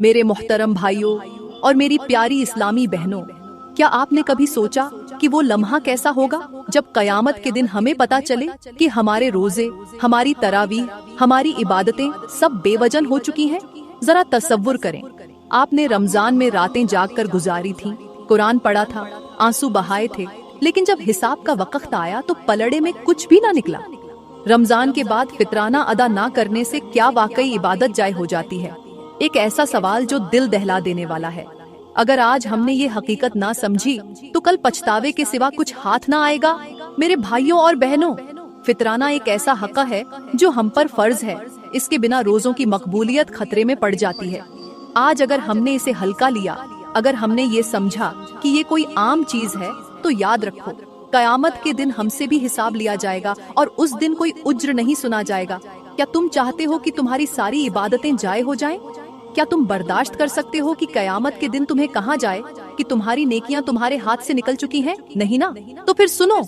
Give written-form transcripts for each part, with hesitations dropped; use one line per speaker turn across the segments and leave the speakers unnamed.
मेरे मोहतरम भाइयों और मेरी प्यारी इस्लामी बहनों, क्या आपने कभी सोचा कि वो लम्हा कैसा होगा जब कयामत के दिन हमें पता चले कि हमारे रोजे, हमारी तरावीह, हमारी इबादतें सब बेवजन हो चुकी हैं? जरा तसव्वुर करें, आपने रमजान में रातें जागकर गुजारी थीं, कुरान पढ़ा था, आंसू बहाए थे, लेकिन जब हिसाब का वक्त आया तो पलड़े में कुछ भी ना निकला। रमजान के बाद फितराना अदा ना करने से क्या वाकई इबादत जाय हो जाती है? एक ऐसा सवाल जो दिल दहला देने वाला है। अगर आज हमने ये हकीकत ना समझी तो कल पछतावे के सिवा कुछ हाथ ना आएगा। मेरे भाइयों और बहनों, फितराना एक ऐसा हक है जो हम पर फर्ज है। इसके बिना रोजों की मकबूलियत खतरे में पड़ जाती है। आज अगर हमने इसे हल्का लिया, अगर हमने ये समझा कि ये कोई आम चीज है, तो याद रखो, कयामत के दिन हमसे भी हिसाब लिया जाएगा और उस दिन कोई उज्र नहीं सुना जाएगा। क्या तुम चाहते हो कि तुम्हारी सारी इबादतें जाए हो जाएं? क्या तुम बर्दाश्त कर सकते हो कि कयामत के दिन तुम्हें कहा जाए कि तुम्हारी नेकियां तुम्हारे हाथ से निकल चुकी हैं? नहीं ना? तो फिर सुनो,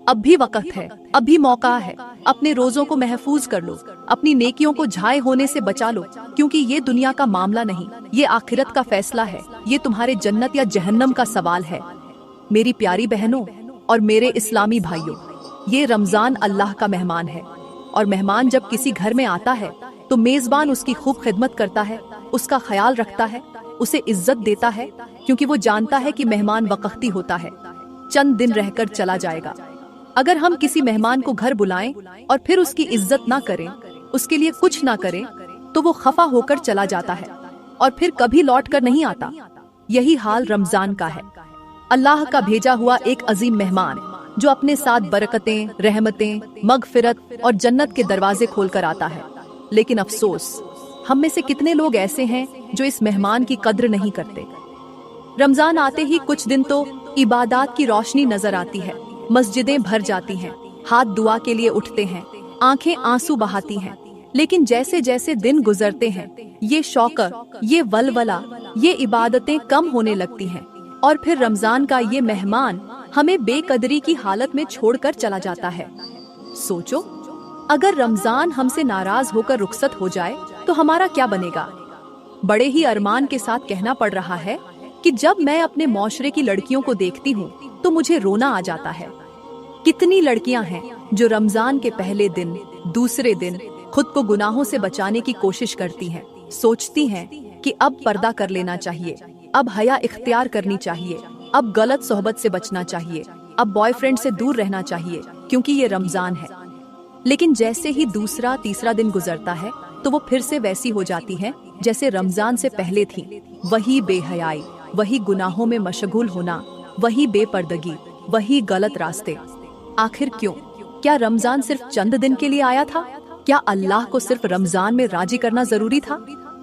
अब भी वक्त है, अब भी मौका है। अपने रोजों को महफूज कर लो, अपनी नेकियों को झाए होने से बचा लो, क्योंकि ये दुनिया का मामला नहीं, ये आखिरत का फैसला है। ये तुम्हारे जन्नत या जहन्नम का सवाल है। मेरी प्यारी बहनों और मेरे इस्लामी भाइयों, ये रमजान अल्लाह का मेहमान है, और मेहमान जब किसी घर में आता है तो मेजबान उसकी खूब खिदमत करता है, उसका ख्याल रखता है, उसे इज्जत देता है, क्योंकि वो जानता है कि मेहमान वक्ती होता है, चंद दिन रहकर चला जाएगा। अगर हम किसी मेहमान को घर बुलाएं और फिर उसकी इज्जत ना करें, उसके लिए कुछ ना करें, तो वो खफा होकर चला जाता है और फिर कभी लौट कर नहीं आता। यही हाल रमजान का है। अल्लाह का भेजा हुआ एक अजीम मेहमान जो अपने साथ बरकतें, रहमतें, मगफिरत और जन्नत के दरवाजे खोलकर आता है। लेकिन अफसोस, हम में से कितने लोग ऐसे हैं जो इस मेहमान की कद्र नहीं करते। रमजान आते ही कुछ दिन तो इबादत की रोशनी नजर आती है, मस्जिदें भर जाती हैं, हाथ दुआ के लिए उठते हैं, आंखें आंसू बहाती हैं। लेकिन जैसे जैसे दिन गुजरते हैं, ये शौक, ये वलवला, ये इबादतें कम होने लगती हैं, और फिर रमजान का ये मेहमान हमें बेकदरी की हालत में छोड़कर चला जाता है। सोचो, अगर रमजान हमसे नाराज होकर रुखसत हो जाए तो हमारा क्या बनेगा? बड़े ही अरमान के साथ कहना पड़ रहा है कि जब मैं अपने माशरे की लड़कियों को देखती हूँ तो मुझे रोना आ जाता है। कितनी लड़कियां हैं जो रमजान के पहले दिन, दूसरे दिन खुद को गुनाहों से बचाने की कोशिश करती हैं, सोचती हैं कि अब पर्दा कर लेना चाहिए, अब हया इख्तियार करनी चाहिए, अब गलत सोहबत से बचना चाहिए, अब बॉयफ्रेंड से दूर रहना चाहिए क्योंकि ये रमजान है। लेकिन जैसे ही दूसरा तीसरा दिन गुजरता है तो वो फिर से वैसी हो जाती है जैसे रमजान से पहले थी। वही बेहयाई, वही गुनाहों में मशगूल होना, वही बेपर्दगी, वही गलत रास्ते। आखिर क्यों? क्या रमजान सिर्फ चंद दिन के लिए आया था? क्या अल्लाह को सिर्फ रमजान में राजी करना जरूरी था?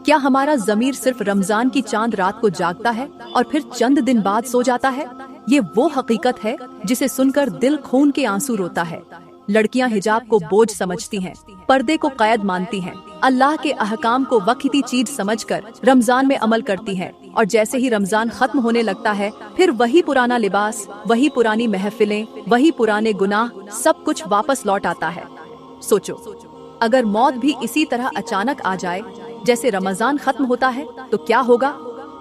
क्या हमारा ज़मीर सिर्फ रमजान की चांद रात को जागता है और फिर चंद दिन बाद सो जाता है? ये वो हकीकत है जिसे सुनकर दिल खून के आंसू रोता है। लड़कियां हिजाब को बोझ समझती हैं, पर्दे को कैद मानती हैं, अल्लाह के अहकाम को वक्ती चीज समझकर रमजान में अमल करती हैं, और जैसे ही रमजान खत्म होने लगता है फिर वही पुराना लिबास, वही पुरानी महफिलें, वही पुराने गुनाह, सब कुछ वापस लौट आता है। सोचो, अगर मौत भी इसी तरह अचानक आ जाए जैसे रमजान खत्म होता है तो क्या होगा?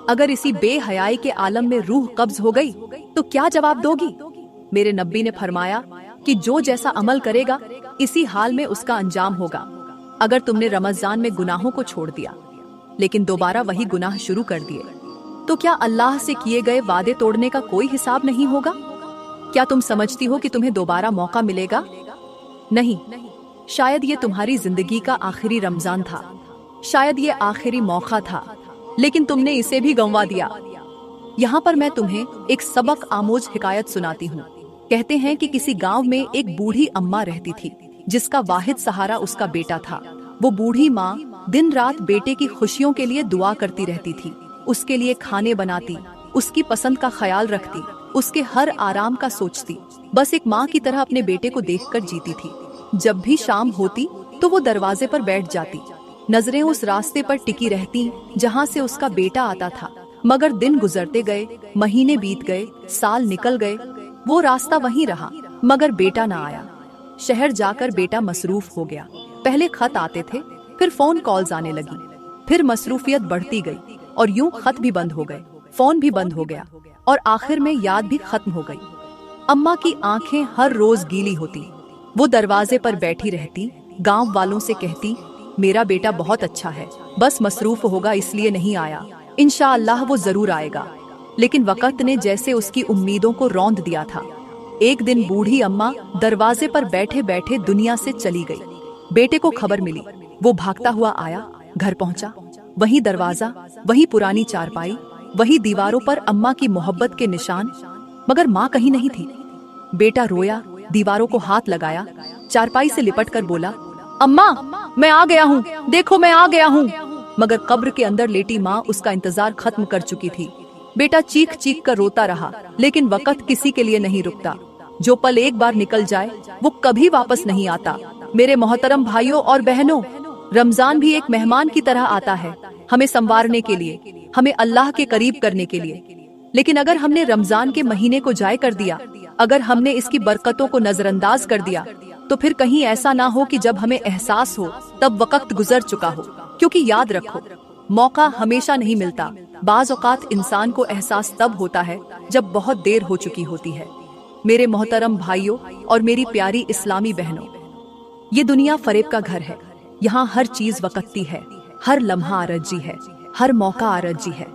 अगर इसी बेहयाई के आलम में रूह कब्ज हो गई तो क्या जवाब दोगी? मेरे नबी ने फरमाया कि जो जैसा अमल करेगा इसी हाल में उसका अंजाम होगा। अगर तुमने रमजान में गुनाहों को छोड़ दिया लेकिन दोबारा वही गुनाह शुरू कर दिए तो क्या अल्लाह से किए गए वादे तोड़ने का कोई हिसाब नहीं होगा? क्या तुम समझती हो कि तुम्हें दोबारा मौका मिलेगा? नहीं, शायद ये तुम्हारी जिंदगी का आखिरी रमजान था, शायद ये आखिरी मौका था, लेकिन तुमने इसे भी गंवा दिया। यहाँ पर मैं तुम्हें एक सबक आमोज हिकायत सुनाती हूँ। कहते हैं कि किसी गांव में एक बूढ़ी अम्मा रहती थी जिसका वाहिद सहारा उसका बेटा था। वो बूढ़ी माँ दिन रात बेटे की खुशियों के लिए दुआ करती रहती थी, उसके लिए खाने बनाती, उसकी पसंद का ख्याल रखती, उसके हर आराम का सोचती, बस एक माँ की तरह अपने बेटे को देखकर जीती थी। जब भी शाम होती तो वो दरवाजे पर बैठ जाती, नजरें उस रास्ते पर टिकी रहती जहाँ से उसका बेटा आता था। मगर दिन गुजरते गए, महीने बीत गए, साल निकल गए, वो रास्ता वहीं रहा मगर बेटा ना आया। शहर जाकर बेटा मसरूफ हो गया। पहले खत आते थे, फिर फोन कॉल्स आने लगी, फिर मसरूफियत बढ़ती गई। और यूं खत भी बंद हो गए, फोन भी बंद हो गया और आखिर में याद भी खत्म हो गई। अम्मा की आंखें हर रोज गीली होती। वो दरवाजे पर बैठी रहती, गांव वालों से कहती, मेरा बेटा बहुत अच्छा है, बस मसरूफ होगा इसलिए नहीं आया, इंशाअल्लाह वो जरूर आएगा। लेकिन वक्त ने जैसे उसकी उम्मीदों को रौंद दिया था। एक दिन बूढ़ी अम्मा दरवाजे पर बैठे बैठे दुनिया से चली गई। बेटे को खबर मिली, वो भागता हुआ आया, घर पहुंचा। वही दरवाजा, वही पुरानी चारपाई, वही दीवारों पर अम्मा की मोहब्बत के निशान, मगर माँ कहीं नहीं थी। बेटा रोया, दीवारों को हाथ लगाया, चारपाई से लिपटकर बोला, अम्मा मैं आ गया हूँ, देखो मैं आ गया हूँ। मगर कब्र के अंदर लेटी माँ उसका इंतजार खत्म कर चुकी थी। बेटा चीख चीख कर रोता रहा, लेकिन वक्त किसी के लिए नहीं रुकता। जो पल एक बार निकल जाए वो कभी वापस नहीं आता। मेरे मोहतरम भाइयों और बहनों, रमजान भी एक मेहमान की तरह आता है, हमें संवारने के लिए, हमें अल्लाह के करीब करने के लिए। लेकिन अगर हमने रमजान के महीने को जाय कर दिया, अगर हमने इसकी बरकतों को नजरअंदाज कर दिया, तो फिर कहीं ऐसा ना हो कि जब हमें एहसास हो तब वक्त गुजर चुका हो। क्योंकि याद रखो, मौका हमेशा नहीं मिलता। बाज औकात इंसान को एहसास तब होता है जब बहुत देर हो चुकी होती है। मेरे मोहतरम भाइयों और मेरी प्यारी इस्लामी बहनों, ये दुनिया फरेब का घर है। यहाँ हर चीज वक्ती है, हर लम्हा आरजी है, हर मौका आरजी है।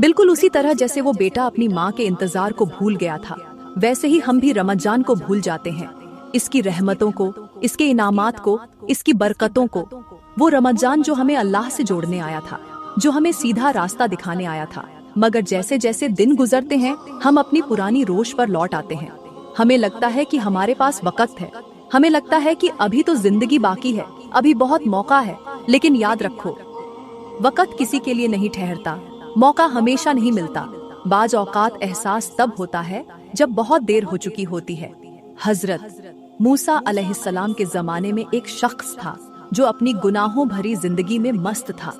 बिल्कुल उसी तरह जैसे वो बेटा अपनी माँ के इंतजार को भूल गया था, वैसे ही हम भी रमजान को भूल जाते हैं, इसकी रहमतों को, इसके इनामात को, इसकी बरकतों को। वो रमजान जो हमें अल्लाह से जोड़ने आया था, जो हमें सीधा रास्ता दिखाने आया था। मगर जैसे जैसे दिन गुजरते हैं हम अपनी पुरानी रोश पर लौट आते हैं। हमें लगता है कि हमारे पास वक्त है, हमें लगता है कि अभी तो जिंदगी बाकी है, अभी बहुत मौका है। लेकिन याद रखो, वक्त किसी के लिए नहीं ठहरता, मौका हमेशा नहीं मिलता। बाज औकात एहसास तब होता है जब बहुत देर हो चुकी होती है। हजरत मूसा अलैहिस्सलाम के जमाने में एक शख्स था जो अपनी गुनाहों भरी जिंदगी में मस्त था।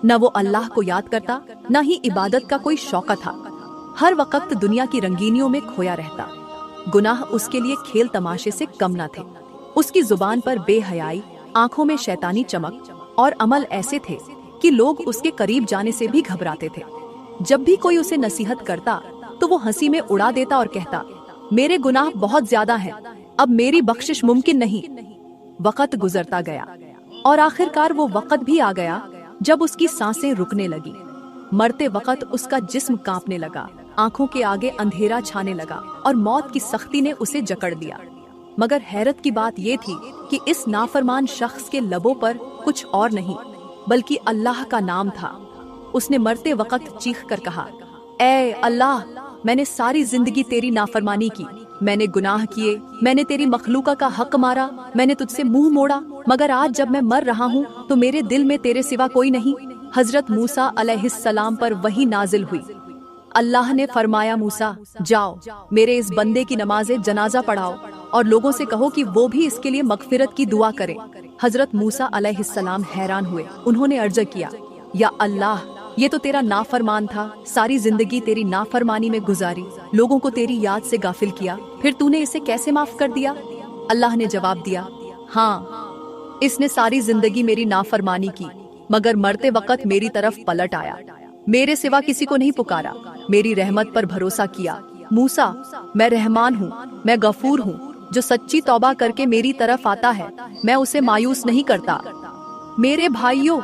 न वो अल्लाह को याद करता, न ही इबादत का कोई शौक था। हर वक्त दुनिया की रंगीनियों में खोया रहता। गुनाह उसके लिए खेल तमाशे से कम न थे। उसकी जुबान पर बेहयाई, आंखों में शैतानी चमक और अमल ऐसे थे कि लोग उसके करीब जाने से भी घबराते थे। जब भी कोई उसे नसीहत करता तो वो हंसी में उड़ा देता और कहता, मेरे गुनाह बहुत ज्यादा हैं, अब मेरी बख्शिश मुमकिन नहीं। वक्त गुजरता गया और आखिरकार वो वक्त भी आ गया जब उसकी सांसें रुकने लगी। मरते वक्त उसका जिस्म कांपने लगा, आंखों के आगे अंधेरा छाने लगा और मौत की सख्ती ने उसे जकड़ लिया। मगर हैरत की बात ये थी कि इस नाफरमान शख्स के लबों पर कुछ और नहीं बल्कि अल्लाह का नाम था। उसने मरते वक्त चीख कर कहा, ऐ अल्लाह, मैंने सारी जिंदगी तेरी नाफरमानी की, मैंने गुनाह किए, मैंने तेरी मखलूका का हक मारा, मैंने तुझसे मुंह मोड़ा, मगर आज जब मैं मर रहा हूँ तो मेरे दिल में तेरे सिवा कोई नहीं। हजरत मूसा अलैहिस्सलाम पर वही नाजिल हुई। अल्लाह ने फरमाया, मूसा जाओ, मेरे इस बंदे की नमाज़े जनाजा पढ़ाओ और लोगों से कहो कि वो भी इसके लिए मगफिरत की दुआ करें। हजरत मूसा अलैहिस्सलाम हैरान हुए। उन्होंने अर्ज किया, या अल्लाह, ये तो तेरा नाफरमान था, सारी जिंदगी तेरी नाफरमानी में गुजारी, लोगों को तेरी याद से गाफिल किया, फिर तूने इसे कैसे माफ कर दिया? अल्लाह ने जवाब दिया, हाँ, इसने सारी जिंदगी मेरी नाफरमानी की, मगर मरते वक्त मेरी तरफ पलट आया, मेरे सिवा किसी को नहीं पुकारा, मेरी रहमत पर भरोसा किया। मूसा, मैं रहमान हूँ, मैं गफूर हूँ, जो सच्ची तौबा करके मेरी तरफ आता है मैं उसे मायूस नहीं करता। मेरे भाइयों,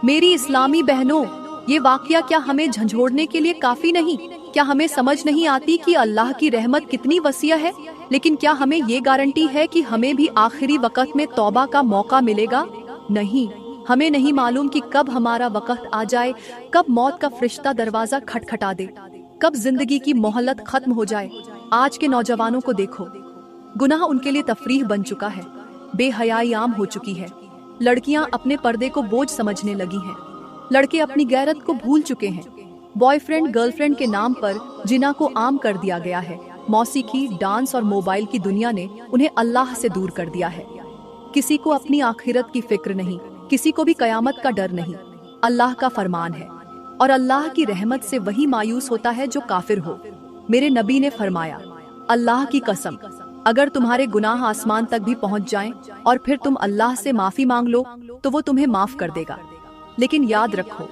मेरी इस्लामी बहनों, ये वाकया क्या हमें झंझोड़ने के लिए काफी नहीं? क्या हमें समझ नहीं आती कि अल्लाह की रहमत कितनी वसीअ है? लेकिन क्या हमें ये गारंटी है कि हमें भी आखिरी वक्त में तौबा का मौका मिलेगा? नहीं, हमें नहीं मालूम कि कब हमारा वक्त आ जाए, कब मौत का फरिश्ता दरवाजा खटखटा दे, कब जिंदगी की मोहल्लत खत्म हो जाए। आज के नौजवानों को देखो, गुनाह उनके लिए तफरीह बन चुका है, बेहयाई आम हो चुकी है, लड़कियां अपने पर्दे को बोझ समझने लगी हैं, लड़के अपनी गैरत को भूल चुके हैं, बॉयफ्रेंड गर्लफ्रेंड के नाम पर जिना को आम कर दिया गया है, मौसीकी, डांस और मोबाइल की दुनिया ने उन्हें अल्लाह से दूर कर दिया है। किसी को अपनी आखिरत की फिक्र नहीं, किसी को भी कयामत का डर नहीं। अल्लाह का फरमान है और अल्लाह की रहमत से वही मायूस होता है जो काफिर हो। मेरे नबी ने फरमाया, अल्लाह की कसम, अगर तुम्हारे गुनाह आसमान तक भी पहुंच जाएं और फिर तुम अल्लाह से माफी मांग लो तो वो तुम्हें माफ कर देगा। लेकिन याद रखो,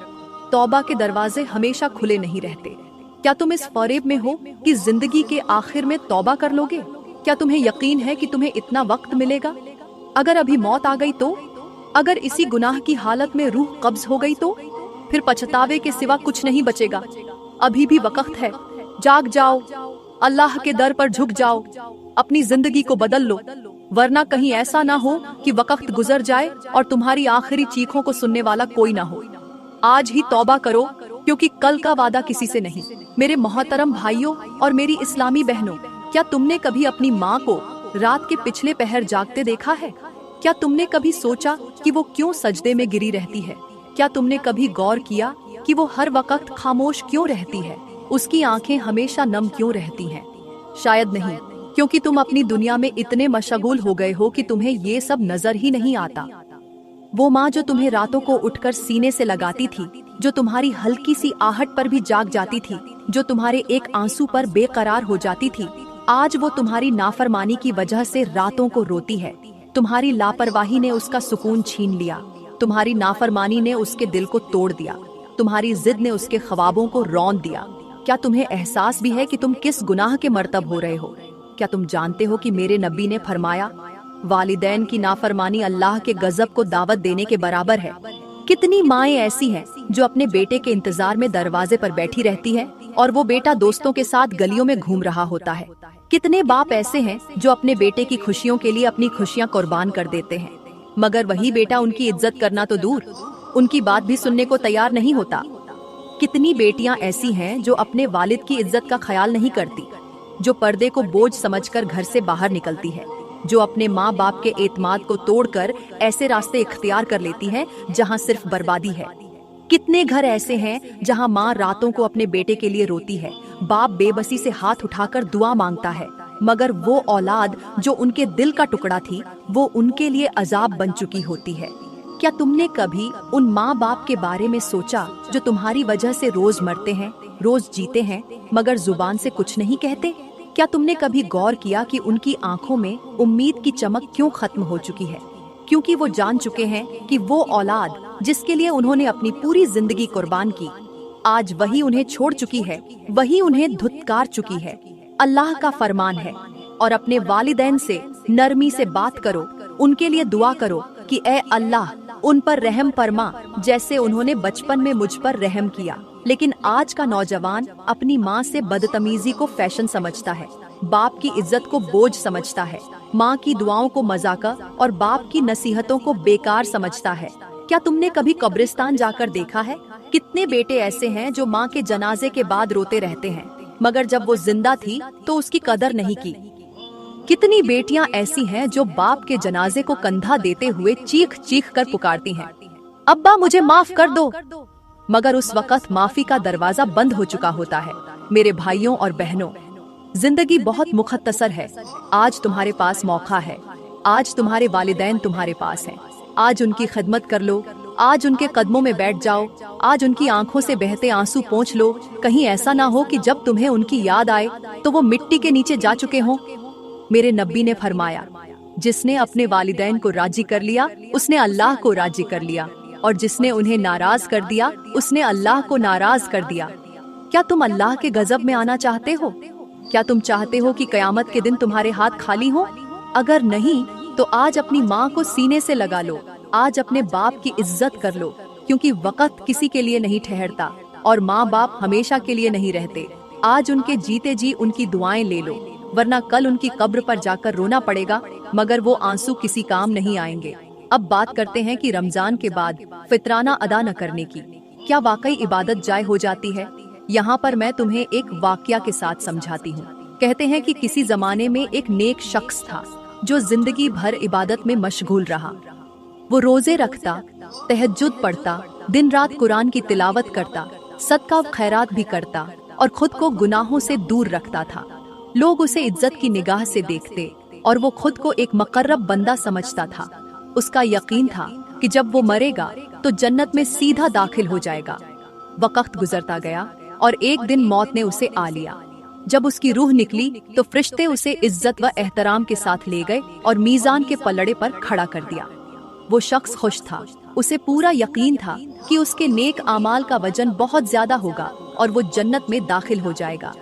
तौबा के दरवाजे हमेशा खुले नहीं रहते। क्या तुम इस फरेब में हो कि जिंदगी के आखिर में तौबा कर लोगे? क्या तुम्हें यकीन है कि तुम्हें इतना वक्त मिलेगा? अगर अभी मौत आ गई तो? अगर इसी गुनाह की हालत में रूह कब्ज हो गई तो? फिर पछतावे के सिवा कुछ नहीं बचेगा। अभी भी वक्त है, जाग जाओ, अल्लाह के दर पर झुक जाओ, अपनी जिंदगी को बदल लो, वरना कहीं ऐसा ना हो कि वक्त गुजर जाए और तुम्हारी आखिरी चीखों को सुनने वाला कोई ना हो। आज ही तौबा करो, क्योंकि कल का वादा किसी से नहीं। मेरे मोहतरम भाइयों और मेरी इस्लामी बहनों, क्या तुमने कभी अपनी माँ को रात के पिछले पहर जागते देखा है? क्या तुमने कभी सोचा कि वो क्यों सजदे में गिरी रहती है? क्या तुमने कभी गौर किया कि वो हर वक्त खामोश क्यों रहती है? उसकी आंखें हमेशा नम क्यों रहती हैं? शायद नहीं, क्योंकि तुम अपनी दुनिया में इतने मशगूल हो गए हो कि तुम्हें ये सब नजर ही नहीं आता। वो माँ जो तुम्हें रातों को उठकर सीने से लगाती थी, जो तुम्हारी हल्की सी आहट पर भी जाग जाती थी, जो तुम्हारे एक आंसू पर बेकरार हो जाती थी, आज वो तुम्हारी नाफरमानी की वजह से रातों को रोती है। तुम्हारी लापरवाही ने उसका सुकून छीन लिया, तुम्हारी नाफरमानी ने उसके दिल को तोड़ दिया, तुम्हारी जिद ने उसके ख्वाबों को रौंद दिया। क्या तुम्हें एहसास भी है कि तुम किस गुनाह के मर्तब हो रहे हो? क्या तुम जानते हो कि मेरे नबी ने फरमाया, वालिदैन की नाफरमानी अल्लाह के गजब को दावत देने के बराबर है। कितनी माएं ऐसी हैं जो अपने बेटे के इंतजार में दरवाजे पर बैठी रहती है और वो बेटा दोस्तों के साथ गलियों में घूम रहा होता है। कितने बाप ऐसे हैं जो अपने बेटे की खुशियों के लिए अपनी खुशियां कुर्बान कर देते हैं, मगर वही बेटा उनकी इज्जत करना तो दूर, उनकी बात भी सुनने को तैयार नहीं होता। कितनी बेटियां ऐसी हैं जो अपने वालिद की इज्जत का ख्याल नहीं करती, जो पर्दे को बोझ समझकर घर से बाहर निकलती है, जो अपने माँ बाप के एतमाद को तोड़कर ऐसे रास्ते इख्तियार कर लेती है जहाँ सिर्फ बर्बादी है। कितने घर ऐसे हैं जहाँ माँ रातों को अपने बेटे के लिए रोती है, बाप बेबसी से हाथ उठाकर दुआ मांगता है, मगर वो औलाद जो उनके दिल का टुकड़ा थी वो उनके लिए अजाब बन चुकी होती है। क्या तुमने कभी उन माँ बाप के बारे में सोचा जो तुम्हारी वजह से रोज मरते हैं, रोज जीते हैं, मगर जुबान से कुछ नहीं कहते? क्या तुमने कभी गौर किया कि उनकी आंखों में उम्मीद की चमक क्यों खत्म हो चुकी है? क्योंकि वो जान चुके हैं कि वो औलाद जिसके लिए उन्होंने अपनी पूरी जिंदगी कुर्बान की, आज वही उन्हें छोड़ चुकी है, वही उन्हें धुतकार चुकी है। अल्लाह का फरमान है, और अपने वालिदैन से नरमी से बात करो, उनके लिए दुआ करो कि ए अल्लाह उन पर रहम फरमा, जैसे उन्होंने बचपन में मुझ पर रहम किया। लेकिन आज का नौजवान अपनी माँ से बदतमीजी को फैशन समझता है, बाप की इज्जत को बोझ समझता है, माँ की दुआओं को मजाक और बाप की नसीहतों को बेकार समझता है। क्या तुमने कभी कब्रिस्तान जाकर देखा है? कितने बेटे ऐसे हैं जो माँ के जनाजे के बाद रोते रहते हैं, मगर जब वो जिंदा थी तो उसकी कदर नहीं की। कितनी बेटियां ऐसी हैं जो बाप के जनाजे को कंधा देते हुए चीख चीख कर पुकारती हैं, अब्बा मुझे माफ कर दो, मगर उस वक्त माफी का दरवाजा बंद हो चुका होता है। मेरे भाइयों और बहनों, जिंदगी बहुत मुख्तसर है। आज तुम्हारे पास मौका है, आज तुम्हारे वालिदैन तुम्हारे पास हैं, आज उनकी खिदमत कर लो, आज उनके कदमों में बैठ जाओ, आज उनकी आंखों से बहते आंसू पोंछ लो। कहीं ऐसा ना हो कि जब तुम्हें उनकी याद आए तो वो मिट्टी के नीचे जा चुके हों। मेरे नबी ने फरमाया, जिसने अपने वालिदैन को राजी कर लिया उसने अल्लाह को राजी कर लिया, और जिसने उन्हें नाराज कर दिया उसने अल्लाह को नाराज कर दिया। क्या तुम अल्लाह के गजब में आना चाहते हो? क्या तुम चाहते हो कि कयामत के दिन तुम्हारे हाथ खाली हो? अगर नहीं तो आज अपनी माँ को सीने से लगा लो, आज अपने बाप की इज्जत कर लो, क्योंकि वक्त किसी के लिए नहीं ठहरता और माँ बाप हमेशा के लिए नहीं रहते। आज उनके जीते जी उनकी दुआएं ले लो, वरना कल उनकी कब्र पर जाकर रोना पड़ेगा, मगर वो आंसू किसी काम नहीं आएंगे। अब बात करते हैं कि रमजान के बाद फितराना अदा न करने की क्या वाकई इबादत जाय हो जाती है? यहाँ पर मैं तुम्हें एक वाकया के साथ समझाती हूँ। कहते हैं कि किसी जमाने में एक नेक शख्स था जो जिंदगी भर इबादत में मशगूल रहा। वो रोजे रखता, तहज्जुद पढ़ता, दिन रात कुरान की तिलावत करता, सदका खैरात भी करता और खुद को गुनाहों से दूर रखता था। लोग उसे इज्जत की निगाह से देखते और वो खुद को एक मुकर्रब बंदा समझता था। उसका यकीन था कि जब वो मरेगा तो जन्नत में सीधा दाखिल हो जाएगा। वक्त गुजरता गया और एक दिन मौत ने उसे आ लिया। जब उसकी रूह निकली तो फरिश्ते उसे इज्जत व एहतराम के साथ ले गए और मीजान के पलड़े पर खड़ा कर दिया। वो शख्स खुश था उसे पूरा यकीन था कि उसके नेक आमाल का वजन बहुत ज्यादा होगा और वो जन्नत में दाखिल हो जाएगा।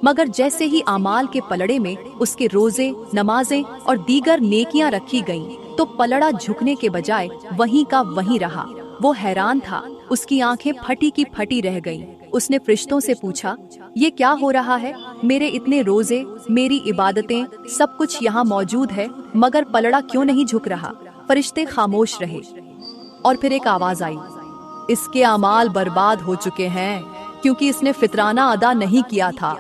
मगर जैसे ही आमाल के पलड़े में उसके रोजे, नमाजें और दीगर नेकियां रखी गईं, तो पलड़ा झुकने के बजाय वहीं का वहीं रहा। वो हैरान था, उसकी आंखें फटी की फटी रह गईं। उसने फरिश्तों से पूछा, ये क्या हो रहा है? मेरे इतने रोजे, मेरी इबादतें, सब कुछ यहाँ मौजूद है, मगर पलड़ा क्यों नहीं झुक रहा? फरिश्ते खामोश रहे और फिर एक आवाज आई, इसके अमाल बर्बाद हो चुके हैं क्योंकि इसने फितराना अदा नहीं किया था,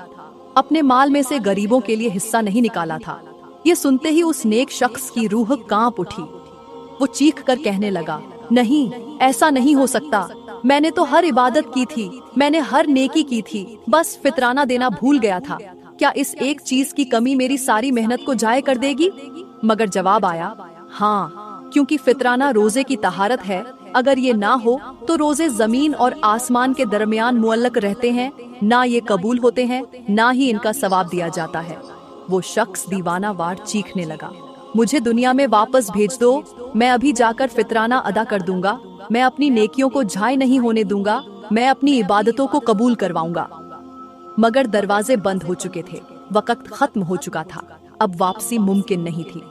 अपने माल में से गरीबों के लिए हिस्सा नहीं निकाला था। ये सुनते ही उस नेक शख्स की रूह कांप उठी। वो चीख कर कहने लगा, नहीं, ऐसा नहीं हो सकता। मैंने तो हर इबादत की थी, मैंने हर नेकी की थी, बस फितराना देना भूल गया था। क्या इस एक चीज की कमी मेरी सारी मेहनत को जाया कर देगी? मगर जवाब आया, हाँ, क्योंकि फितराना रोजे की तहारत है। अगर ये ना हो तो रोजे जमीन और आसमान के दरमियान मुअल्लक रहते हैं, ना ये कबूल होते हैं, ना ही इनका सवाब दिया जाता है। वो शख्स दीवाना वार चीखने लगा, मुझे दुनिया में वापस भेज दो, मैं अभी जाकर फितराना अदा कर दूंगा, मैं अपनी नेकियों को झाय नहीं होने दूंगा, मैं अपनी इबादतों को कबूल करवाऊंगा। मगर दरवाजे बंद हो चुके थे, वक्त खत्म हो चुका था, अब वापसी मुमकिन नहीं थी।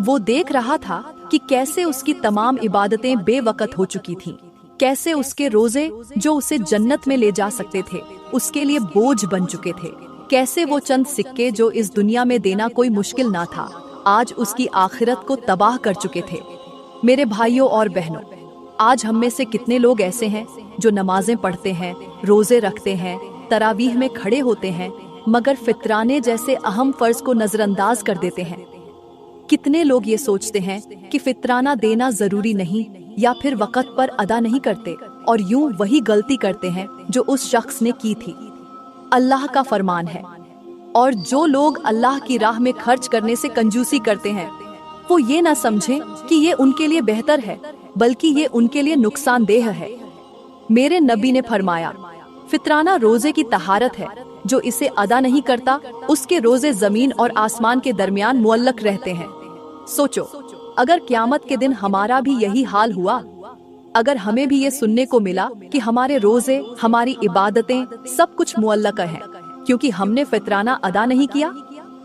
वो देख रहा था कि कैसे उसकी तमाम इबादतें बेवकत हो चुकी थीं, कैसे उसके रोजे जो उसे जन्नत में ले जा सकते थे उसके लिए बोझ बन चुके थे, कैसे वो चंद सिक्के जो इस दुनिया में देना कोई मुश्किल ना था, आज उसकी आखिरत को तबाह कर चुके थे। मेरे भाइयों और बहनों, आज हम में से कितने लोग ऐसे हैं जो नमाजें पढ़ते हैं, रोजे रखते हैं, तरावीह में खड़े होते हैं, मगर फितराने जैसे अहम फर्ज को नजरअंदाज कर देते हैं। कितने लोग ये सोचते हैं कि फितराना देना जरूरी नहीं या फिर वक़्त पर अदा नहीं करते और यूं वही गलती करते हैं जो उस शख्स ने की थी। अल्लाह का फरमान है, और जो लोग अल्लाह की राह में खर्च करने से कंजूसी करते हैं वो ये ना समझें कि ये उनके लिए बेहतर है, बल्कि ये उनके लिए नुकसानदेह है। मेरे नबी ने फरमाया, फितराना रोजे की तहारत है, जो इसे अदा नहीं करता उसके रोजे जमीन और आसमान के दरमियान मुअल्लक रहते हैं। सोचो, अगर क़यामत के दिन हमारा भी यही हाल हुआ, अगर हमें भी ये सुनने को मिला कि हमारे रोजे, हमारी इबादतें, सब कुछ मुअल्लक है क्योंकि हमने फितराना अदा नहीं किया,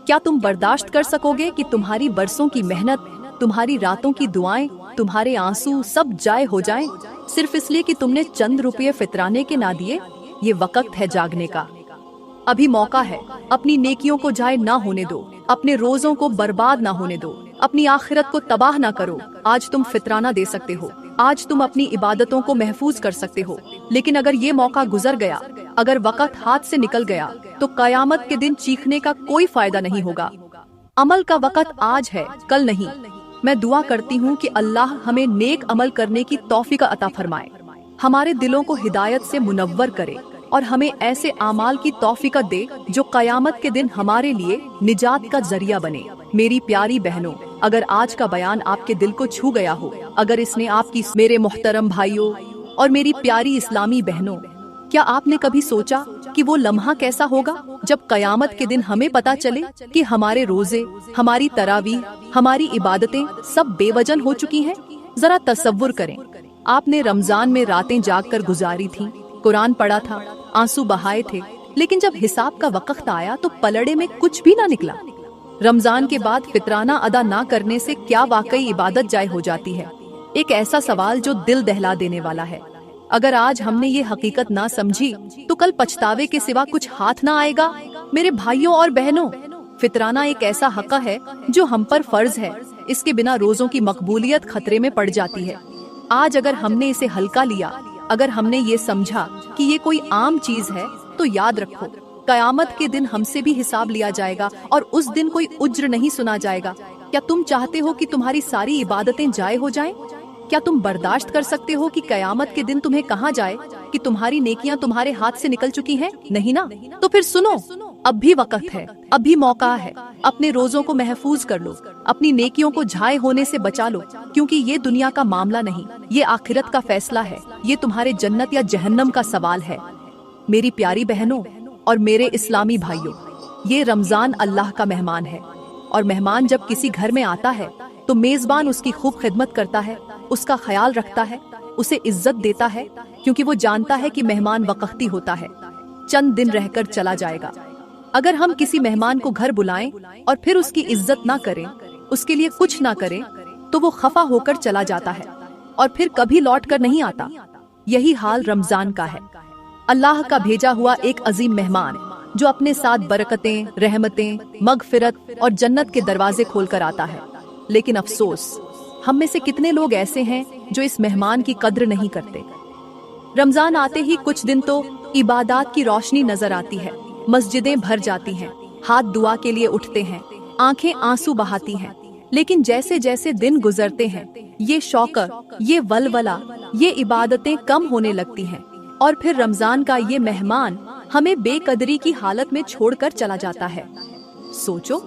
क्या तुम बर्दाश्त कर सकोगे कि तुम्हारी बरसों की मेहनत, तुम्हारी रातों की दुआएं, तुम्हारे आंसू सब जाए हो जाएं, सिर्फ इसलिए कि तुमने चंद रुपये फितराने के ना दिए? ये वक्त है जागने का, अभी मौका है। अपनी नेकियों को जाए ना होने दो, अपने रोजों को बर्बाद ना होने दो, अपनी आखिरत को तबाह ना करो। आज तुम फितराना दे सकते हो, आज तुम अपनी इबादतों को महफूज कर सकते हो, लेकिन अगर ये मौका गुजर गया, अगर वक्त हाथ से निकल गया, तो कयामत के दिन चीखने का कोई फायदा नहीं होगा। अमल का वक्त आज है, कल नहीं। मैं दुआ करती हूँ कि अल्लाह हमें नेक अमल करने की तौफीक अता फरमाए, हमारे दिलों को हिदायत से मुनव्वर करे और हमें ऐसे आमाल की तौफीक दे जो कयामत के दिन हमारे लिए निजात का जरिया बने। मेरी प्यारी बहनों, अगर आज का बयान आपके दिल को छू गया हो, अगर इसने आपकी, मेरे मोहतरम भाइयों और मेरी प्यारी इस्लामी बहनों, क्या आपने कभी सोचा कि वो लम्हा कैसा होगा जब कयामत के दिन हमें पता चले कि हमारे रोजे, हमारी तरावीह, हमारी इबादतें सब बेवजन हो चुकी हैं? जरा तसव्वुर करें, आपने रमजान में रातें जागकर गुजारी थी, कुरान पढ़ा था, आंसू बहाए थे, लेकिन जब हिसाब का वक्त आया तो पलड़े में कुछ भी ना निकला। रमजान के बाद फितराना अदा ना करने से क्या वाकई इबादत जाय हो जाती है? एक ऐसा सवाल जो दिल दहला देने वाला है। अगर आज हमने ये हकीकत ना समझी तो कल पछतावे के सिवा कुछ हाथ ना आएगा। मेरे भाइयों और बहनों, फितराना एक ऐसा हक है जो हम पर फर्ज है, इसके बिना रोजों की मकबूलियत खतरे में पड़ जाती है। आज अगर हमने इसे हल्का लिया, अगर हमने ये समझा कि ये कोई आम चीज है, तो याद रखो, कयामत के दिन हमसे भी हिसाब लिया जाएगा और उस दिन कोई उज्र नहीं सुना जाएगा। क्या तुम चाहते हो कि तुम्हारी सारी इबादतें जाय हो जाएं? क्या तुम बर्दाश्त कर सकते हो कि कयामत के दिन तुम्हें कहा जाए कि तुम्हारी नेकियां तुम्हारे हाथ से निकल चुकी हैं? नहीं ना? तो फिर सुनो, अब भी वक्त है, अब भी मौका है। अपने रोजों को महफूज कर लो, अपनी नेकियों को झाय होने से बचा लो, क्योंकि ये दुनिया का मामला नहीं, ये आखिरत का फैसला है। ये तुम्हारे जन्नत या जहन्नम का सवाल है। मेरी प्यारी बहनों और मेरे इस्लामी भाइयों, ये रमजान अल्लाह का मेहमान है, और मेहमान जब किसी घर में आता है तो मेजबान उसकी खूब खिदमत करता है, उसका ख्याल रखता है, उसे इज्जत देता है, क्योंकि वो जानता है कि मेहमान वक्ती होता है, चंद दिन रहकर चला जाएगा। अगर हम किसी मेहमान को घर बुलाएं और फिर उसकी इज्जत ना करें, उसके लिए कुछ ना करें, तो वो खफा होकर चला जाता है और फिर कभी लौट कर नहीं आता। यही हाल रमजान का है। अल्लाह का भेजा हुआ एक अजीम मेहमान जो अपने साथ बरकतें, रहमतें, मगफिरत और जन्नत के दरवाजे खोलकर आता है। लेकिन अफसोस, हम में से कितने लोग ऐसे हैं जो इस मेहमान की कद्र नहीं करते। रमजान आते ही कुछ दिन तो इबादत की रोशनी नजर आती है, मस्जिदें भर जाती हैं, हाथ दुआ के लिए उठते हैं, आंखें आंसू बहाती हैं। लेकिन जैसे जैसे दिन गुजरते हैं, ये शौक, ये वलवला, ये इबादतें कम होने लगती हैं और फिर रमजान का ये मेहमान हमें बेकदरी की हालत में छोड़कर चला जाता है। सोचो,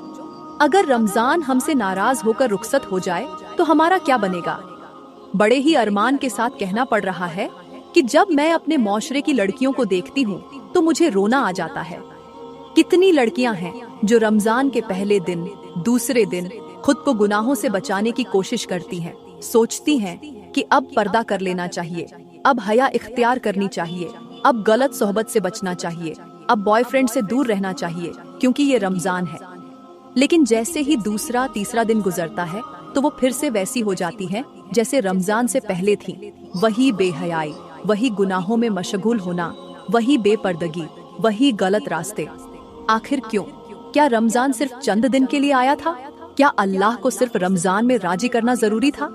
अगर रमजान हमसे नाराज होकर रुखसत हो जाए तो हमारा क्या बनेगा। बड़े ही अरमान के साथ कहना पड़ रहा है कि जब मैं अपने मौशरे की लड़कियों को देखती हूँ तो मुझे रोना आ जाता है। कितनी लड़कियां हैं जो रमजान के पहले दिन, दूसरे दिन खुद को गुनाहों से बचाने की कोशिश करती हैं, सोचती हैं कि अब पर्दा कर लेना चाहिए, अब हया इख्तियार करनी चाहिए, अब गलत सोहबत से बचना चाहिए, अब बॉयफ्रेंड से दूर रहना चाहिए क्योंकि ये रमजान है। लेकिन जैसे ही दूसरा तीसरा दिन गुजरता है तो वो फिर से वैसी हो जाती है जैसे रमजान से पहले थी। वही बेहयाई, वही गुनाहों में मशगूल होना, वही बेपर्दगी, वही गलत रास्ते। आखिर क्यों? क्या रमजान सिर्फ चंद दिन के लिए आया था? क्या अल्लाह को सिर्फ रमजान में राजी करना जरूरी था?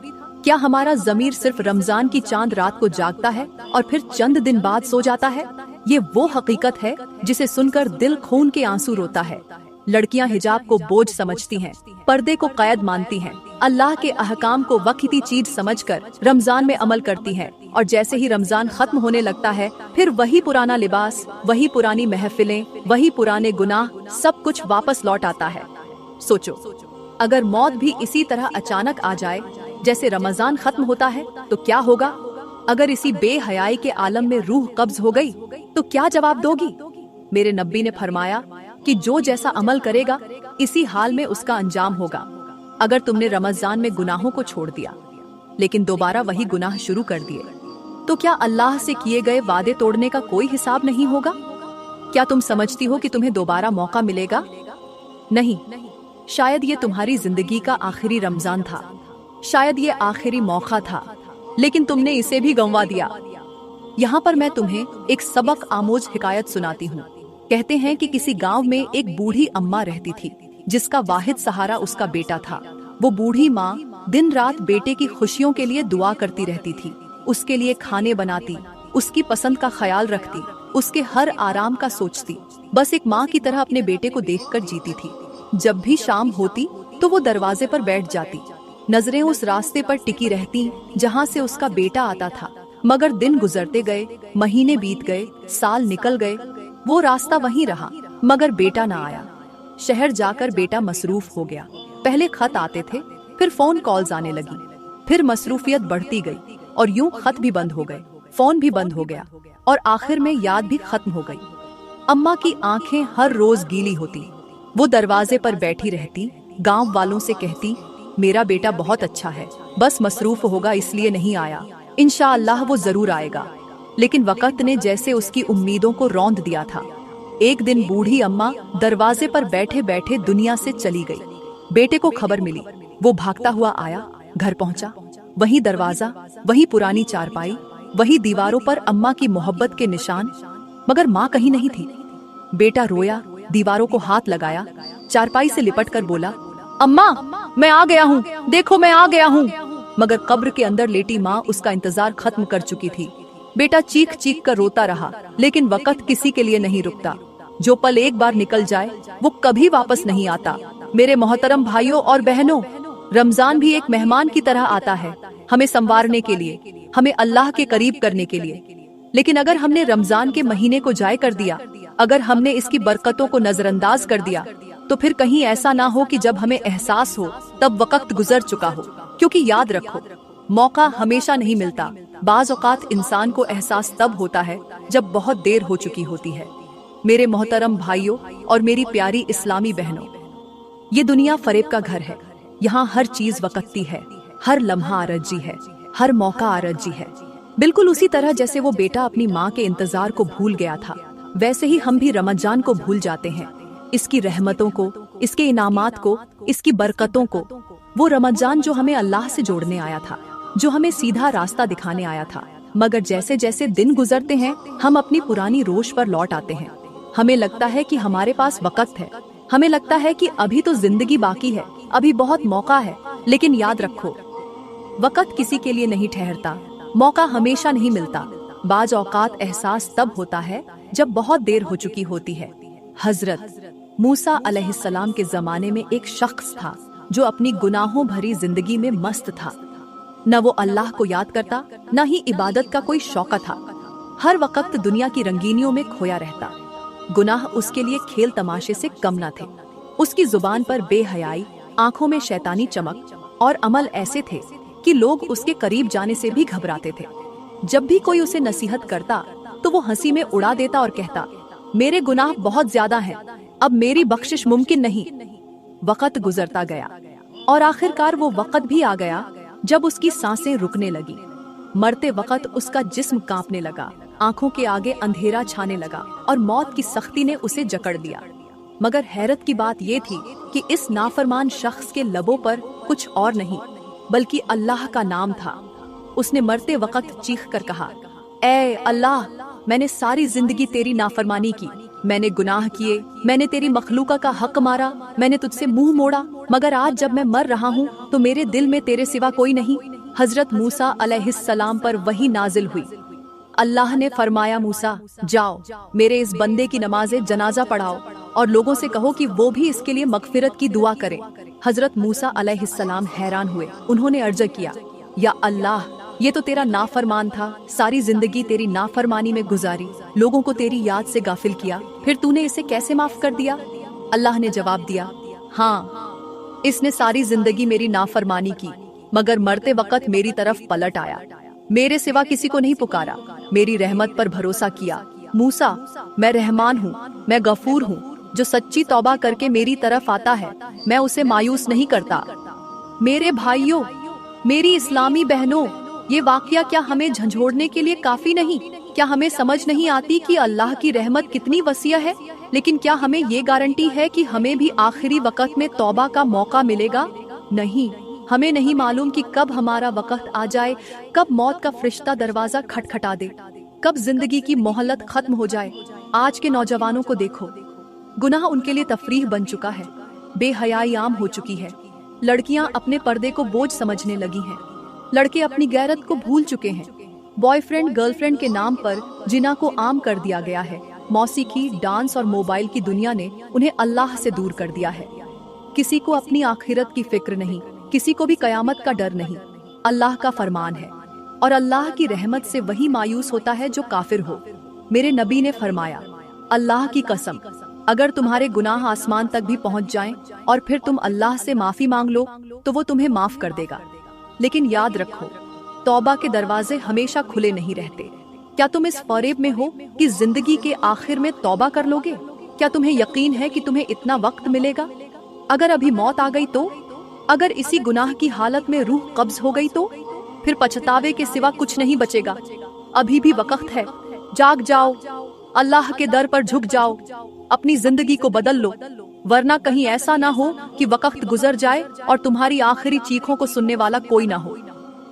क्या हमारा ज़मीर सिर्फ रमजान की चांद रात को जागता है और फिर चंद दिन बाद सो जाता है? ये वो हकीकत है जिसे सुनकर दिल खून के आंसू रोता है। लड़कियां हिजाब को बोझ समझती हैं, पर्दे को कैद मानती हैं, अल्लाह के अहकाम को वक्ती चीज समझकर रमजान में अमल करती हैं, और जैसे ही रमजान खत्म होने लगता है फिर वही पुराना लिबास, वही पुरानी महफिलें, वही पुराने गुनाह, सब कुछ वापस लौट आता है। सोचो, अगर मौत भी इसी तरह अचानक आ जाए जैसे रमजान खत्म होता है तो क्या होगा? अगर इसी बेहयाई के आलम में रूह कब्ज हो गई तो क्या जवाब दोगी? मेरे नबी ने फरमाया कि जो जैसा अमल करेगा इसी हाल में उसका अंजाम होगा। अगर तुमने रमजान में गुनाहों को छोड़ दिया लेकिन दोबारा वही गुनाह शुरू कर दिए तो क्या अल्लाह से किए गए वादे तोड़ने का कोई हिसाब नहीं होगा? क्या तुम समझती हो कि तुम्हें दोबारा मौका मिलेगा? नहीं, शायद ये तुम्हारी जिंदगी का आखिरी रमजान था, शायद ये आखिरी मौका था, लेकिन तुमने इसे भी गंवा दिया। यहाँ पर मैं तुम्हें एक सबक आमोज हिकायत सुनाती हूँ। कहते हैं कि किसी गांव में एक बूढ़ी अम्मा रहती थी जिसका वाहिद सहारा उसका बेटा था। वो बूढ़ी माँ दिन रात बेटे की खुशियों के लिए दुआ करती रहती थी, उसके लिए खाने बनाती, उसकी पसंद का ख्याल रखती, उसके हर आराम का सोचती, बस एक माँ की तरह अपने बेटे को देखकर जीती थी। जब भी शाम होती तो वो दरवाजे पर बैठ जाती, नजरें उस रास्ते पर टिकी रहती जहाँ से उसका बेटा आता था। मगर दिन गुजरते गए, महीने बीत गए, साल निकल गए, वो रास्ता वहीं रहा मगर बेटा ना आया। शहर जाकर बेटा मसरूफ हो गया। पहले खत आते थे, फिर फोन कॉल्स आने लगी, फिर मसरूफियत बढ़ती गई और यूं खत भी बंद हो गए, फोन भी बंद हो गया और आखिर में याद भी खत्म हो गई। अम्मा की आंखें हर रोज गीली होती, वो दरवाजे पर बैठी रहती, गांव वालों से कहती, मेरा बेटा बहुत अच्छा है, बस मसरूफ होगा इसलिए नहीं आया, इंशाअल्लाह वो जरूर आएगा। लेकिन वक्त ने जैसे उसकी उम्मीदों को रौंद दिया था। एक दिन बूढ़ी अम्मा दरवाजे पर बैठे बैठे दुनिया से चली गई। बेटे को खबर मिली, वो भागता हुआ आया, घर पहुंचा, वही दरवाजा, वही पुरानी चारपाई, वही दीवारों पर अम्मा की मोहब्बत के निशान, मगर माँ कहीं नहीं थी। बेटा रोया, दीवारों को हाथ लगाया, चारपाई से लिपट कर बोला, अम्मा मैं आ गया हूँ, देखो मैं आ गया हूँ। मगर कब्र के अंदर लेटी माँ उसका इंतजार खत्म कर चुकी थी। बेटा चीख चीख कर रोता रहा, लेकिन वक्त किसी के लिए नहीं रुकता। जो पल एक बार निकल जाए वो कभी वापस नहीं आता। मेरे मोहतरम भाइयों और बहनों, रमजान भी एक मेहमान की तरह आता है, हमें संवारने के लिए, हमें अल्लाह के करीब करने के लिए। लेकिन अगर हमने रमजान के महीने को जाय कर दिया, अगर हमने इसकी बरकतों को नजरअंदाज कर दिया, तो फिर कहीं ऐसा ना हो कि जब हमें एहसास हो तब वक्त गुजर चुका हो। क्योंकि याद रखो, मौका हमेशा नहीं मिलता। बाज़ औक़ात इंसान को एहसास तब होता है जब बहुत देर हो चुकी होती है। मेरे मोहतरम भाइयों और मेरी प्यारी इस्लामी बहनों, ये दुनिया फरेब का घर है। यहाँ हर चीज वक्ती है, हर लम्हा आरजी है। हर मौका आरजी है। बिल्कुल उसी तरह जैसे वो बेटा अपनी माँ के इंतजार को भूल गया था, वैसे ही हम भी रमजान को भूल जाते हैं, इसकी रहमतों को, इसके इनामात को, इसकी बरकतों को। वो रमजान जो हमें अल्लाह से जोड़ने आया था, जो हमें सीधा रास्ता दिखाने आया था। मगर जैसे जैसे दिन गुजरते हैं हम अपनी पुरानी रोश पर लौट आते हैं। हमें लगता है कि हमारे पास वक्त है, हमें लगता है कि अभी तो जिंदगी बाकी है, अभी बहुत मौका है। लेकिन याद रखो, वक्त किसी के लिए नहीं ठहरता, मौका हमेशा नहीं मिलता। बाज औकात एहसास तब होता है जब बहुत देर हो चुकी होती है। हजरत मूसा अलैहिस्सलाम के जमाने में एक शख्स था जो अपनी गुनाहों भरी जिंदगी में मस्त था। न वो अल्लाह को याद करता, न ही इबादत का कोई शौक था। हर वक्त दुनिया की रंगीनियों में खोया रहता। गुनाह उसके लिए खेल तमाशे से कम न थे। उसकी जुबान पर बेहयाई, आंखों में शैतानी चमक और अमल ऐसे थे कि लोग उसके करीब जाने से भी घबराते थे। जब भी कोई उसे नसीहत करता तो वो हंसी में उड़ा देता और कहता, मेरे गुनाह बहुत ज्यादा हैं, अब मेरी बख्शिश मुमकिन नहीं। वक्त गुजरता गया और आखिरकार वो वक्त भी आ गया जब उसकी सांसें रुकने लगी। मरते वक्त उसका जिस्म कांपने लगा, आंखों के आगे अंधेरा छाने लगा और मौत की सख्ती ने उसे जकड़ दिया। मगर हैरत की बात ये थी कि इस नाफरमान शख्स के लबों पर कुछ और नहीं बल्कि अल्लाह का नाम था। उसने मरते वक्त चीख कर कहा, ऐ अल्लाह, मैंने सारी जिंदगी तेरी नाफरमानी की, मैंने गुनाह किए, मैंने तेरी मखलूका का हक मारा, मैंने तुझसे मुंह मोड़ा, मगर आज जब मैं मर रहा हूँ तो मेरे दिल में तेरे सिवा कोई नहीं। हजरत मूसा अलैहिस्सलाम पर वही नाजिल हुई। अल्लाह ने फरमाया, मूसा जाओ, मेरे इस बंदे की नमाज़े जनाजा पढ़ाओ और लोगों से कहो कि वो भी इसके लिए मगफिरत की दुआ करें। हजरत मूसा अलैहिस्सलाम हैरान हुए। उन्होंने अर्ज किया, या अल्लाह, ये तो तेरा नाफरमान था, सारी जिंदगी तेरी नाफरमानी में गुजारी, लोगों को तेरी याद से गाफिल किया, फिर तूने इसे कैसे माफ कर दिया? अल्लाह ने जवाब दिया, हाँ, इसने सारी जिंदगी मेरी नाफरमानी की, मगर मरते वक्त मेरी तरफ पलट आया, मेरे सिवा किसी को नहीं पुकारा, मेरी रहमत पर भरोसा किया। मूसा, मैं रहमान हूँ, मैं गफूर हूँ, जो सच्ची तौबा करके मेरी तरफ आता है, मैं उसे मायूस नहीं करता। मेरे भाइयों, मेरी इस्लामी बहनों, ये वाकया क्या हमें झंझोड़ने के लिए काफी नहीं? क्या हमें समझ नहीं आती कि अल्लाह की रहमत कितनी वसीअ है? लेकिन क्या हमें ये गारंटी है कि हमें भी आखिरी वक्त में तौबा का मौका मिलेगा? नहीं, हमें नहीं मालूम कि कब हमारा वक्त आ जाए, कब मौत का फरिश्ता दरवाजा खटखटा दे, कब जिंदगी की मोहल्लत खत्म हो जाए। आज के नौजवानों को देखो, गुनाह उनके लिए तफरीह बन चुका है, बेहयाई आम हो चुकी है, लड़कियां अपने पर्दे को बोझ समझने लगी हैं, लड़के अपनी गैरत को भूल चुके हैं, बॉयफ्रेंड गर्लफ्रेंड के नाम पर जिना को आम कर दिया गया है, मौसीकी, डांस और मोबाइल की दुनिया ने उन्हें अल्लाह से दूर कर दिया है। किसी को अपनी आखिरत की फिक्र नहीं, किसी को भी कयामत का डर नहीं। अल्लाह का फरमान है और अल्लाह की रहमत से वही मायूस होता है जो काफिर हो। मेरे नबी ने फरमाया, अल्लाह की कसम, अगर तुम्हारे गुनाह आसमान तक भी पहुंच जाएं और फिर तुम अल्लाह से माफी मांग लो तो वो तुम्हें माफ कर देगा। लेकिन याद रखो, तौबा के दरवाजे हमेशा खुले नहीं रहते। क्या तुम इस फरेब में हो कि जिंदगी के आखिर में तौबा कर लोगे? क्या तुम्हें यकीन है कि तुम्हें इतना वक्त मिलेगा? अगर अभी मौत आ गई तो? अगर इसी गुनाह की हालत में रूह कब्ज हो गई तो? फिर पछतावे के सिवा कुछ नहीं बचेगा। अभी भी वक्त है, जाग जाओ, अल्लाह के दर पर झुक जाओ, अपनी जिंदगी को बदल लो, वरना कहीं ऐसा ना हो कि वक्त गुजर जाए और तुम्हारी आखिरी चीखों को सुनने वाला कोई ना हो।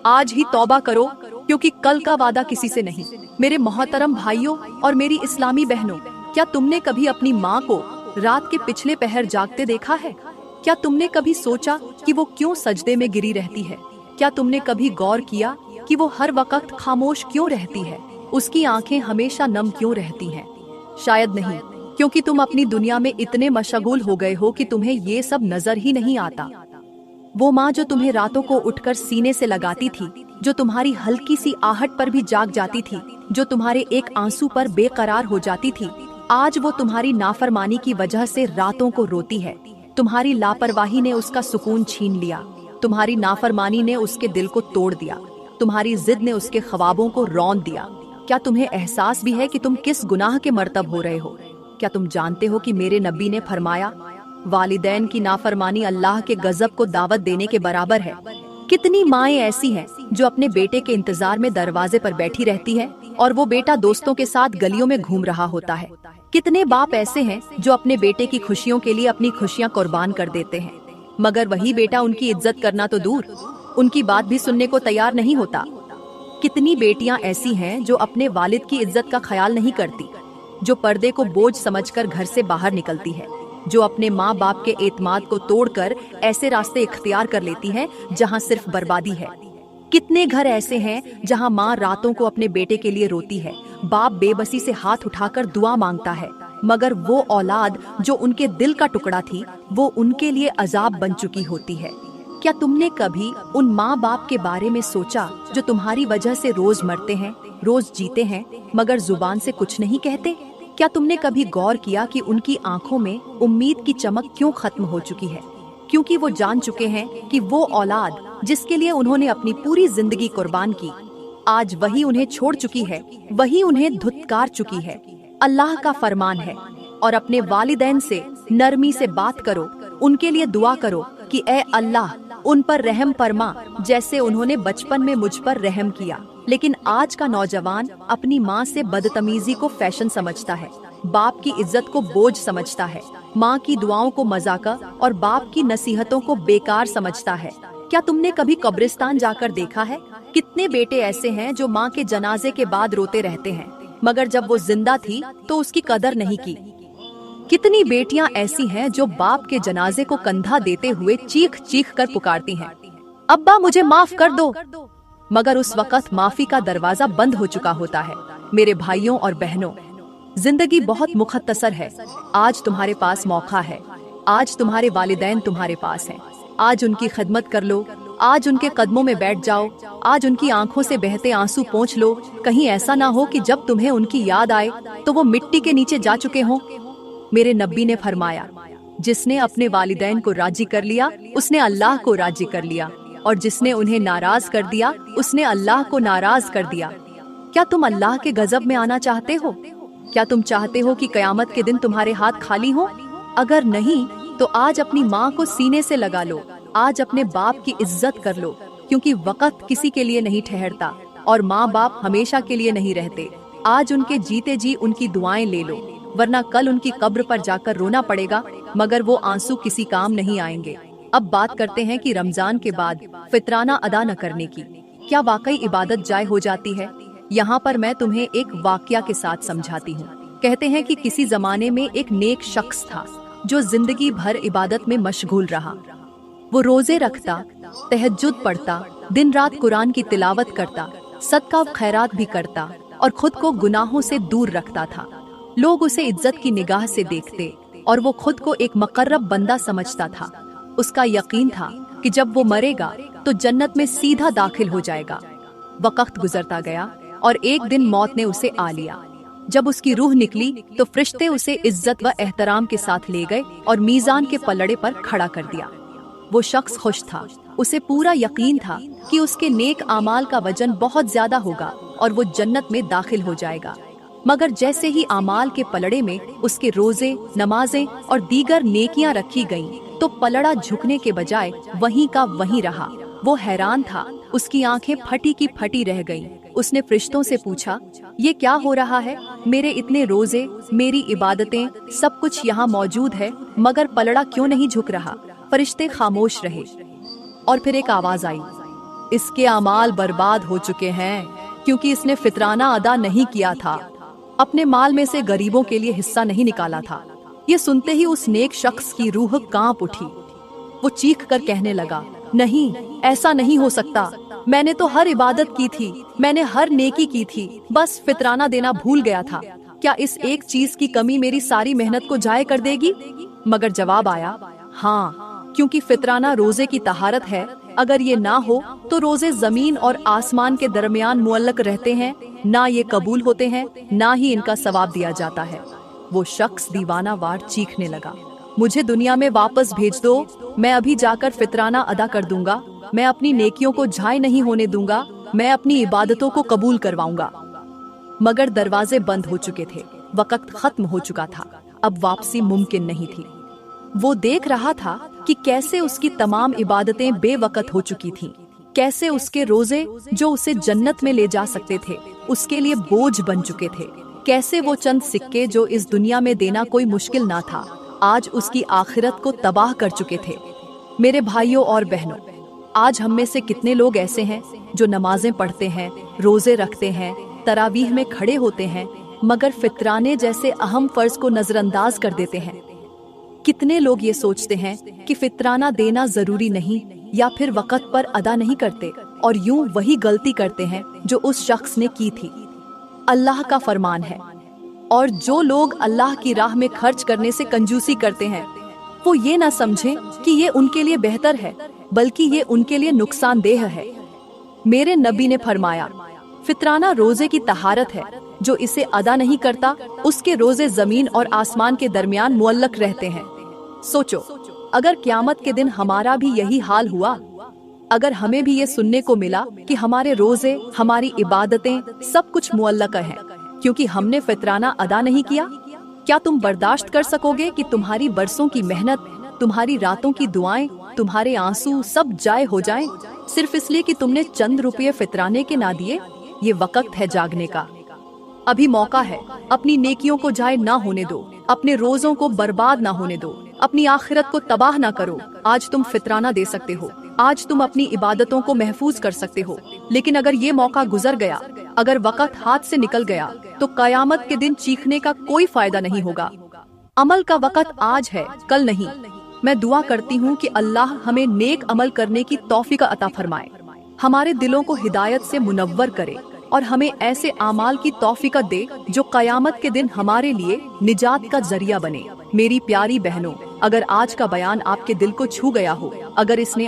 आज ही तौबा करो, क्योंकि कल का वादा किसी से नहीं। मेरे मोहतरम भाइयों और मेरी इस्लामी बहनों, क्या तुमने कभी अपनी माँ को रात के पिछले पहर जागते देखा है? क्या तुमने कभी सोचा कि वो क्यों सजदे में गिरी रहती है? क्या तुमने कभी गौर किया कि वो हर वक्त खामोश क्यों रहती है? उसकी आंखें हमेशा नम क्यों रहती हैं? शायद नहीं, क्योंकि तुम अपनी दुनिया में इतने मशगूल हो गए हो कि तुम्हें ये सब नजर ही नहीं आता। वो माँ जो तुम्हें रातों को उठकर सीने से लगाती थी, जो तुम्हारी हल्की सी आहट पर भी जाग जाती थी, जो तुम्हारे एक आंसू पर बेकरार हो जाती थी, आज वो तुम्हारी नाफरमानी की वजह से रातों को रोती है। तुम्हारी लापरवाही ने उसका सुकून छीन लिया, तुम्हारी नाफरमानी ने उसके दिल को तोड़ दिया, तुम्हारी जिद ने उसके ख्वाबों को रौंद दिया। क्या तुम्हें एहसास भी है कि तुम किस गुनाह के मर्तब हो रहे हो? क्या तुम जानते हो कि मेरे नबी ने फरमाया, वालिदैन की नाफरमानी अल्लाह के गजब को दावत देने के बराबर है। कितनी माएं ऐसी हैं जो अपने बेटे के इंतजार में दरवाजे पर बैठी रहती है और वो बेटा दोस्तों के साथ गलियों में घूम रहा होता है। कितने बाप ऐसे हैं जो अपने बेटे की खुशियों के लिए अपनी खुशियां कुर्बान कर देते हैं, मगर वही बेटा उनकी इज्जत करना तो दूर, उनकी बात भी सुनने को तैयार नहीं होता। कितनी बेटियां ऐसी हैं जो अपने वालिद की इज्जत का ख्याल नहीं करती, जो पर्दे को बोझ समझकर घर से बाहर निकलती है, जो अपने माँ बाप के एतमाद को तोड़कर ऐसे रास्ते इख्तियार कर लेती है जहाँ सिर्फ बर्बादी है। कितने घर ऐसे हैं जहाँ माँ रातों को अपने बेटे के लिए रोती है, बाप बेबसी से हाथ उठाकर दुआ मांगता है, मगर वो औलाद जो उनके दिल का टुकड़ा थी वो उनके लिए अजाब बन चुकी होती है। क्या तुमने कभी उन माँ बाप के बारे में सोचा जो तुम्हारी वजह से रोज मरते हैं, रोज जीते हैं, मगर जुबान से कुछ नहीं कहते? क्या तुमने कभी गौर किया कि उनकी आंखों में उम्मीद की चमक क्यों खत्म हो चुकी है? क्योंकि वो जान चुके हैं कि वो औलाद जिसके लिए उन्होंने अपनी पूरी जिंदगी कुर्बान की, आज वही उन्हें छोड़ चुकी है, वही उन्हें धुतकार चुकी है। अल्लाह का फरमान है, और अपने वालिदैन से नरमी से बात करो, उनके लिए दुआ करो कि ए अल्लाह उन पर रहम फरमा जैसे उन्होंने बचपन में मुझ पर रहम किया। लेकिन आज का नौजवान अपनी माँ से बदतमीजी को फैशन समझता है, बाप की इज्जत को बोझ समझता है, माँ की दुआओं को मजाक और बाप की नसीहतों को बेकार समझता है। क्या तुमने कभी कब्रिस्तान जाकर देखा है? कितने बेटे ऐसे हैं जो माँ के जनाजे के बाद रोते रहते हैं, मगर जब वो जिंदा थी तो उसकी कदर नहीं की। कितनी बेटियां ऐसी हैं जो बाप के जनाजे को कंधा देते हुए चीख चीख कर पुकारती हैं, अब्बा मुझे माफ कर दो, मगर उस वक्त माफी का दरवाजा बंद हो चुका होता है। मेरे भाइयों और बहनों, जिंदगी बहुत मुख्तसर है। आज तुम्हारे पास मौका है, आज तुम्हारे वालिदैन तुम्हारे पास हैं, आज उनकी खिदमत कर लो, आज उनके कदमों में बैठ जाओ, आज उनकी आंखों से बहते आंसू पोंछ लो। कहीं ऐसा ना हो कि जब तुम्हें उनकी याद आए तो वो मिट्टी के नीचे जा चुके हों। मेरे नबी ने फरमाया, जिसने अपने वालिदैन को राजी कर लिया उसने अल्लाह को राजी कर लिया, और जिसने उन्हें नाराज कर दिया उसने अल्लाह को नाराज कर दिया। क्या तुम अल्लाह के गजब में आना चाहते हो? क्या तुम चाहते हो कि कयामत के दिन तुम्हारे हाथ खाली हो? अगर नहीं तो आज अपनी माँ को सीने से लगा लो, आज अपने बाप की इज्जत कर लो, क्योंकि वक्त किसी के लिए नहीं ठहरता और माँ बाप हमेशा के लिए नहीं रहते। आज उनके जीते जी उनकी दुआएं ले लो, वरना कल उनकी कब्र पर जाकर रोना पड़ेगा, मगर वो आंसू किसी काम नहीं आएंगे। अब बात करते हैं कि रमजान के बाद फितराना अदा न करने की क्या वाकई इबादत जाय हो जाती है? यहाँ पर मैं तुम्हें एक वाकया के साथ समझाती हूँ। कहते हैं कि किसी जमाने में एक नेक शख्स था जो जिंदगी भर इबादत में मशगूल रहा। वो रोजे रखता, तहज्जुद पढ़ता, दिन रात कुरान की तिलावत करता, सदका खैरात भी करता और खुद को गुनाहों से दूर रखता था। लोग उसे इज्जत की निगाह से देखते और वो खुद को एक मुकर्रब बंदा समझता था। उसका यकीन था कि जब वो मरेगा तो जन्नत में सीधा दाखिल हो जाएगा। वक्त गुजरता गया और एक दिन मौत ने उसे आ लिया। जब उसकी रूह निकली तो फरिश्ते उसे इज्जत व एहतराम के साथ ले गए और मीजान के पलड़े पर खड़ा कर दिया। वो शख्स खुश था, उसे पूरा यकीन था कि उसके नेक आमाल का वजन बहुत ज्यादा होगा और वो जन्नत में दाखिल हो जाएगा। मगर जैसे ही आमाल के पलड़े में उसके रोजे, नमाजें और दीगर नेकियां रखी गईं, तो पलड़ा झुकने के बजाय वहीं का वहीं रहा। वो हैरान था, उसकी आंखें फटी की फटी रह गईं। उसने फरिश्तों से पूछा, ये क्या हो रहा है? मेरे इतने रोजे, मेरी इबादतें, सब कुछ यहाँ मौजूद है, मगर पलड़ा क्यों नहीं झुक रहा? फरिश्ते खामोश रहे और फिर एक आवाज आई, इसके अमाल बर्बाद हो चुके हैं क्योंकि इसने फितराना अदा नहीं किया था, अपने माल में से गरीबों के लिए हिस्सा नहीं निकाला था। ये सुनते ही उस नेक शख्स की रूह कांप उठी। वो चीख कर कहने लगा, नहीं, ऐसा नहीं हो सकता। मैंने तो हर इबादत की थी, मैंने हर नेकी की थी, बस फितराना देना भूल गया था। क्या इस एक चीज की कमी मेरी सारी मेहनत को जाय कर देगी? मगर जवाब आया, हाँ, क्योंकि फितराना रोजे की तहारत है। अगर ये ना हो तो रोजे जमीन और आसमान के दरमियान मुअल्लक रहते हैं, ना ये कबूल होते हैं, ना ही इनका सवाब दिया जाता है। वो शख्स दीवाना वार चीखने लगा, मुझे दुनिया में वापस भेज दो, मैं अभी जाकर फितराना अदा कर दूंगा, मैं अपनी नेकियों को झाय नहीं होने दूंगा, मैं अपनी इबादतों को कबूल करवाऊंगा। मगर दरवाजे बंद हो चुके थे, वक्त खत्म हो चुका था, अब वापसी मुमकिन नहीं थी। वो देख रहा था कि कैसे उसकी तमाम इबादतें बेवकत हो चुकी थीं। कैसे उसके रोजे जो उसे जन्नत में ले जा सकते थे उसके लिए बोझ बन चुके थे। कैसे वो चंद सिक्के जो इस दुनिया में देना कोई मुश्किल ना था, आज उसकी आखिरत को तबाह कर चुके थे। मेरे भाइयों और बहनों, आज हम में से कितने लोग ऐसे हैं जो नमाजें पढ़ते हैं, रोजे रखते हैं, तरावीह में खड़े होते हैं, मगर फितराने जैसे अहम फर्ज को नजरअंदाज कर देते हैं। कितने लोग ये सोचते हैं कि फितराना देना जरूरी नहीं या फिर वक़्त पर अदा नहीं करते और यूं वही गलती करते हैं जो उस शख्स ने की थी। अल्लाह का फरमान है, और जो लोग अल्लाह की राह में खर्च करने से कंजूसी करते हैं वो ये ना समझें कि ये उनके लिए बेहतर है, बल्कि ये उनके लिए नुकसानदेह है। मेरे नबी ने फरमाया, फितराना रोजे की तहारत है, जो इसे अदा नहीं करता उसके रोजे जमीन और आसमान के दरमियान मुअल्लक रहते हैं। सोचो, अगर क्यामत के दिन हमारा भी यही हाल हुआ, अगर हमें भी ये सुनने को मिला कि हमारे रोजे, हमारी इबादतें सब कुछ मुअल्लक हैं क्योंकि हमने फितराना अदा नहीं किया, क्या तुम बर्दाश्त कर सकोगे कि तुम्हारी बरसों की मेहनत, तुम्हारी रातों की दुआएं, तुम्हारे आंसू सब जाए हो जाएं, सिर्फ इसलिए कि तुमने चंद रुपये फितराने के ना दिए? ये वक्त है जागने का, अभी मौका है। अपनी नेकियों को जाए ना होने दो, अपने रोजों को बर्बाद ना होने दो, अपनी आखिरत को तबाह ना करो। आज तुम फितराना दे सकते हो, आज तुम अपनी इबादतों को महफूज कर सकते हो, लेकिन अगर ये मौका गुजर गया, अगर वक्त हाथ से निकल गया, तो कयामत के दिन चीखने का कोई फायदा नहीं होगा। अमल का वक्त आज है, कल नहीं। मैं दुआ करती हूँ कि अल्लाह हमें नेक अमल करने की तौफीक अता फरमाए, हमारे दिलों को हिदायत से मुनव्वर करे और हमें ऐसे आमाल की तौफीक दे जो कयामत के दिन हमारे लिए निजात का जरिया बने। मेरी प्यारी बहनों, अगर आज का बयान आपके दिल को छू गया हो, अगर इसने